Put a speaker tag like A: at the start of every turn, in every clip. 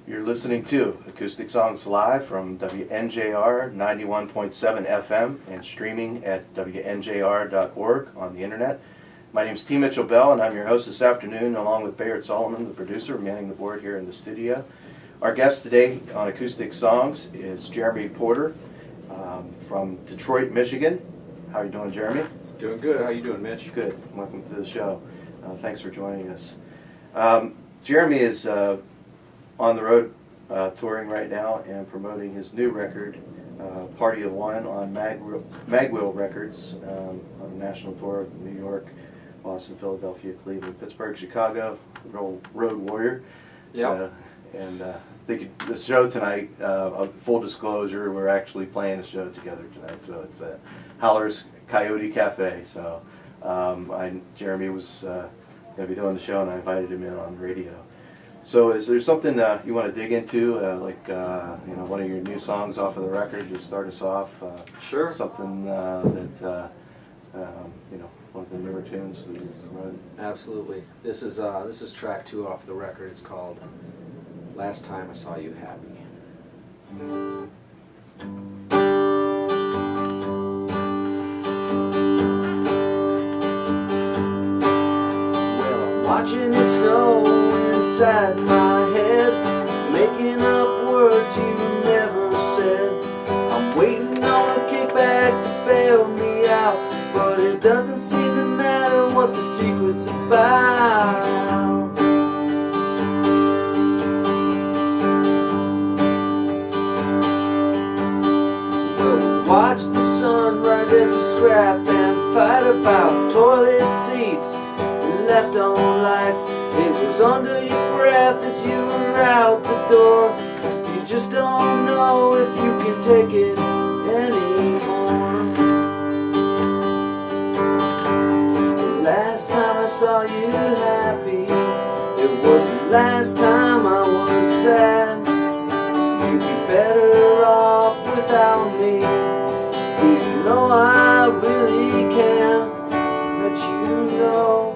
A: You're listening to Acoustic Songs live from WNJR 91.7 FM and streaming at WNJR.org on the internet. My name is T. Mitchell Bell, and I'm your host this afternoon, along with Bayard Solomon, the producer, manning the board here in the studio. Our guest today on Acoustic Songs is Jeremy Porter from Detroit, Michigan. How are you doing, Jeremy?
B: Doing good. How are you doing, Mitch?
A: Good. Welcome to the show. Thanks for joining us. Jeremy is on the road touring right now and promoting his new record, Party of One, on Magwheel Records, on a national tour of New York, Boston, Philadelphia, Cleveland, Pittsburgh, Chicago, road warrior.
B: Yeah.
A: The show tonight, full disclosure, we're actually playing a show together tonight, so it's at Howler's Coyote Cafe. So Jeremy was going to be doing the show, and I invited him in on the radio. So is there something you want to dig into, one of your new songs off of the record? Just start us off.
B: Sure.
A: Something that one of the newer tunes that you wrote.
B: Absolutely. This is track 2 off the record. It's called "Last Time I Saw You Happy." Well, I'm watching it snow inside my head, making up words you never said. I'm waiting on a kickback to bail me out, but it doesn't seem to matter what the secret's about. Well, we watch the sunrise as we scrap and fight about toilet seats left on lights. It was under your breath as you were out the door. You just don't know if you can take it anymore. The last time I saw you happy, it was the last time I was sad. You'd be better off without me, even though I really can't let you know.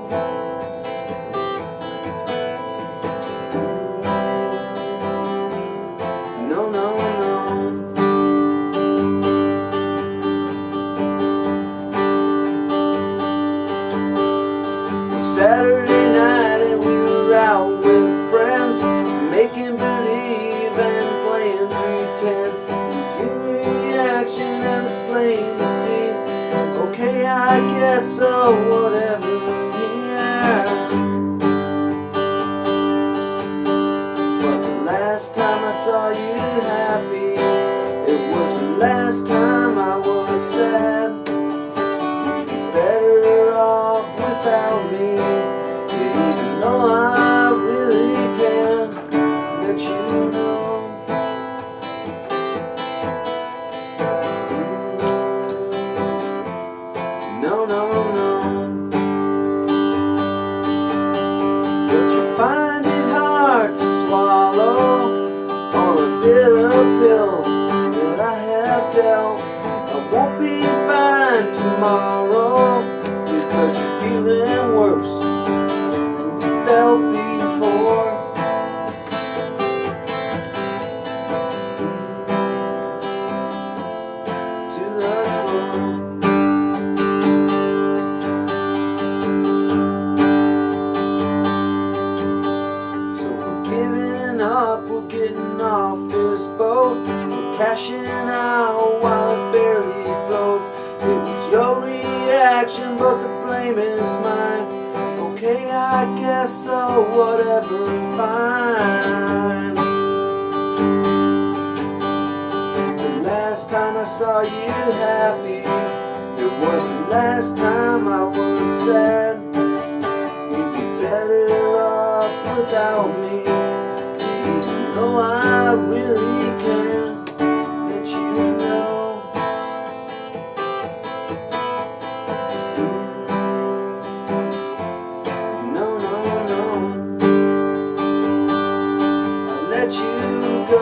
B: Saturday night and we were out with friends, making believe and playing pretend. Your reaction I was plain to see. Okay, I guess so, whatever, yeah. But the last time I saw you happy, it was the last time I was sad. You'd be better off without me, even though I really can't let you know. No, no, no. But you find it hard to swallow all the bitter pills that I have dealt. I won't be fine tomorrow, because you're feeling worse than you felt before. To the floor. So we're giving up, we're getting off this boat, we're cashing out while it barely floats. It was your reaction, but the blame is mine. Okay, I guess so, whatever, fine. The last time I saw you happy, it was the last time I was sad. You'd be better off without me, even though I really can't let you know. Let you go.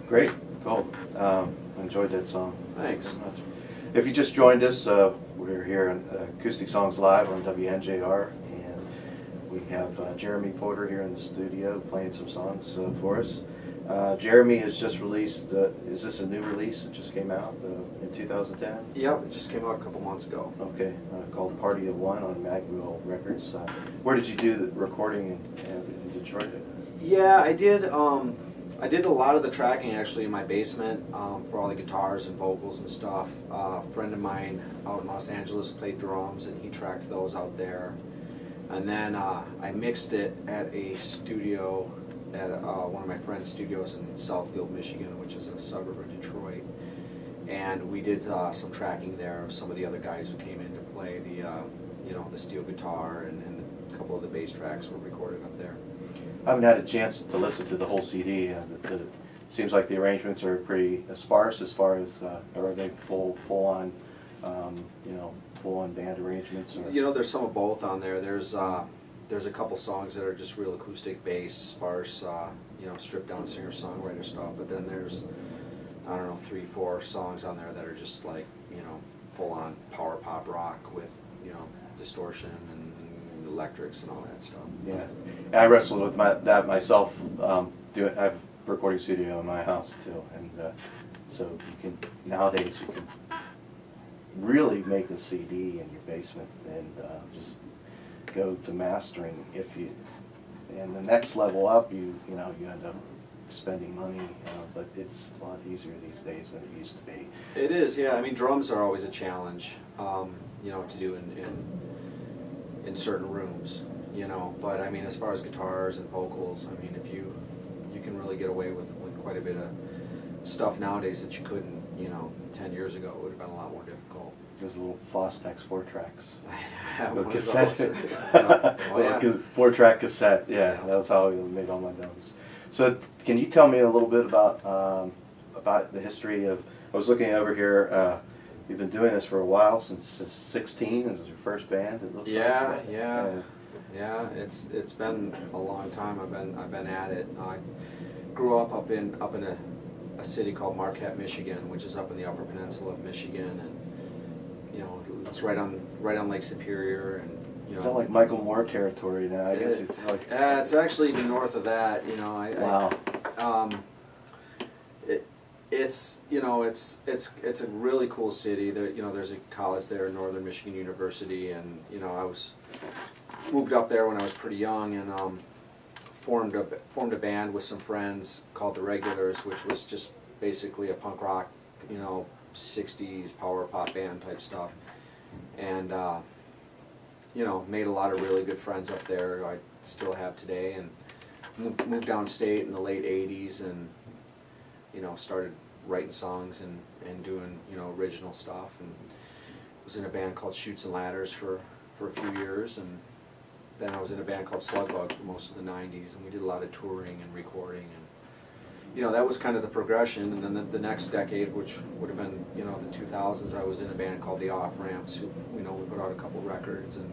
B: Great.
A: Cool. I enjoyed that song.
B: Thanks.
A: Very much. If you just joined us, we're here on Acoustic Songs Live on WNJR, and we have Jeremy Porter here in the studio playing some songs for us. Jeremy has just released, is this a new release that just came out in 2010?
B: Yep, it just came out a couple months ago.
A: Okay, called Party of One on Magwell Records. Where did you do the recording in Detroit?
B: Yeah, I did a lot of the tracking actually in my basement for all the guitars and vocals and stuff. A friend of mine out in Los Angeles played drums and he tracked those out there. And then I mixed it at a studio at one of my friend's studios in Southfield, Michigan, which is a suburb of Detroit. And we did some tracking there of some of the other guys who came in to play the the steel guitar, and a couple of the bass tracks were recorded up there.
A: I haven't had a chance to listen to the whole CD. It seems like the arrangements are pretty sparse as far as are they full on band arrangements? Or?
B: There's some of both on there. There's a couple songs that are just real acoustic bass, sparse, stripped down singer-songwriter stuff. But then there's, I don't know, 3-4 songs on there that are just like, full on power pop rock with, distortion and electrics and all that stuff.
A: Yeah, I wrestled with that myself. I have a recording studio in my house too, and so you can nowadays you can really make a CD in your basement and just go to mastering. And the next level up, you end up spending money, but it's a lot easier these days than it used to be.
B: It is, yeah. I mean, drums are always a challenge, to do in certain rooms, But I mean, as far as guitars and vocals, I mean, if you can really get away with quite a bit of stuff nowadays that you couldn't, 10 years ago. It would have been a lot more difficult.
A: There's a little Fostex 4-tracks.
B: One
A: cassette.
B: Oh, yeah.
A: 4-track cassette. Yeah, that was how we made all my demos. So, can you tell me a little bit about the history of? I was looking over here. You've been doing this for a while, since 16. This was your first band. It looks like.
B: Yeah. It's been a long time. I've been at it. I grew up in a city called Marquette, Michigan, which is up in the Upper Peninsula of Michigan, and it's right on Lake Superior, and
A: Is that like Michael Moore territory now? I guess it's like.
B: It's actually even north of that.
A: Wow.
B: It's a really cool city. There's a college there, Northern Michigan University, and I moved up there when I was pretty young, and formed a band with some friends called the Regulars, which was just basically a punk rock, 60s power pop band type stuff, and made a lot of really good friends up there. I still have today, and moved downstate in the late '80s, and started writing songs and doing original stuff, and was in a band called Chutes and Ladders for a few years, and then I was in a band called Slugbug for most of the '90s, and we did a lot of touring and recording, and that was kind of the progression. And then the next decade, which would have been the 2000s, I was in a band called the Off Ramps, who we put out a couple records, and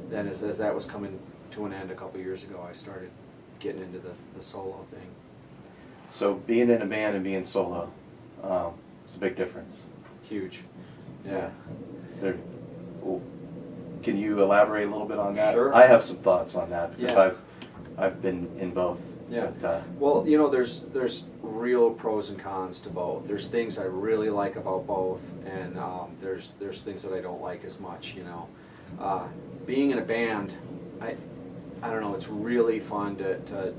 B: then as that was coming to an end a couple years ago, I started getting into the solo thing.
A: So being in a band and being solo, it's a big difference.
B: Huge. Yeah.
A: Can you elaborate a little bit on that?
B: Sure.
A: I have some thoughts on that because
B: Yeah.
A: I've been in both.
B: Yeah.
A: But,
B: Well, there's real pros and cons to both. There's things I really like about both, and there's things that I don't like as much. Being in a band, I don't know. It's really fun to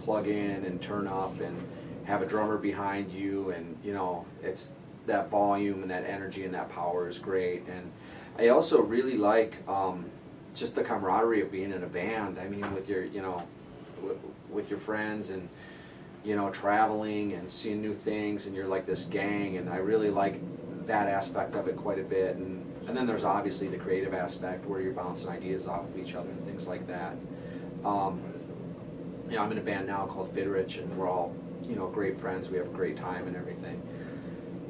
B: plug in and turn up and have a drummer behind you, and it's that volume and that energy and that power is great. And I also really like just the camaraderie of being in a band. I mean, with your with your friends, and traveling and seeing new things, and you're like this gang, and I really like that aspect of it quite a bit. And then there's obviously the creative aspect where you're bouncing ideas off of each other and things like that. I'm in a band now called Vidrich, and we're all great friends. We have a great time and everything.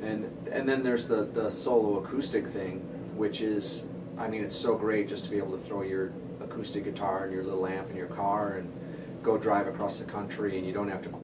B: And then there's the solo acoustic thing, which is, I mean, it's so great just to be able to throw your acoustic guitar and your little amp in your car and go drive across the country, and you don't have to